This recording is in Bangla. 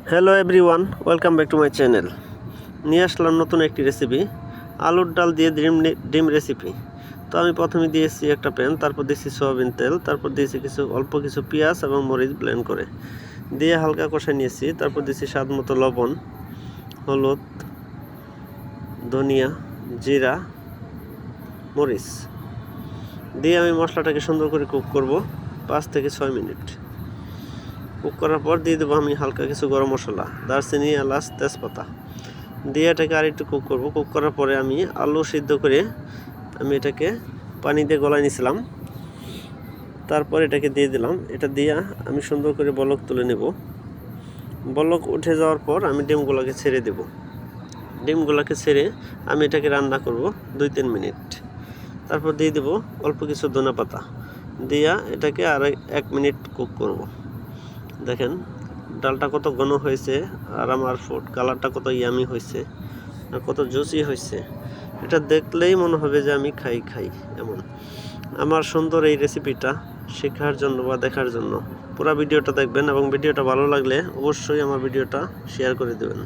Hello everyone, welcome back to my channel. নিয়ে আসলাম নতুন একটি রেসিপি, আলুর ডাল দিয়ে ডিম রেসিপি। তো আমি প্রথমে দিয়েছি একটা প্যান, তারপর দিয়েছি সয়াবিন তেল, তারপর দিয়েছি অল্প কিছু পেঁয়াজ এবং মরিচ ব্লেন্ড করে দিয়ে হালকা কষাই নিয়েছি। তারপর দিয়েছি স্বাদ মতো লবণ, হলুদ, ধনিয়া, জিরা, মরিচ দিয়ে আমি মশলাটাকে সুন্দর করে কুক করব 5 থেকে 6 মিনিট। কুক করার পর দিয়ে দেবো আমি হালকা কিছু গরম মশলা, দারচিনি, এলাচ, তেজপাতা দিয়ে এটাকে আর একটু কুক করব। কুক করার পরে আমি আলু সিদ্ধ করে আমি এটাকে পানি দিয়ে গলায় নিয়েছিলাম, তারপর এটাকে দিয়ে দিলাম। এটা দিয়ে আমি সুন্দর করে বলক তুলে নেব। বলক উঠে যাওয়ার পর আমি ডিমগুলোকে ছেড়ে দেব। ডিমগুলোকে ছেড়ে আমি এটাকে রান্না করব 2-3 মিনিট। তারপর দিয়ে দেব অল্প কিছু ধনেপাতা দিয়া এটাকে আর 1 মিনিট কুক করব। দেখেন ডালটা কত ঘন হয়েছে আর আমার ফুড কালারটা কত ইয়ামি হয়েছে আর কত জুসি হয়েছে। এটা দেখলেই মনে হবে যে আমি খাই এমন। আমার সুন্দর এই রেসিপিটা শেখার জন্য বা দেখার জন্য পুরো ভিডিওটা দেখবেন এবং ভিডিওটা ভালো লাগলে অবশ্যই আমার ভিডিওটা শেয়ার করে দেবেন।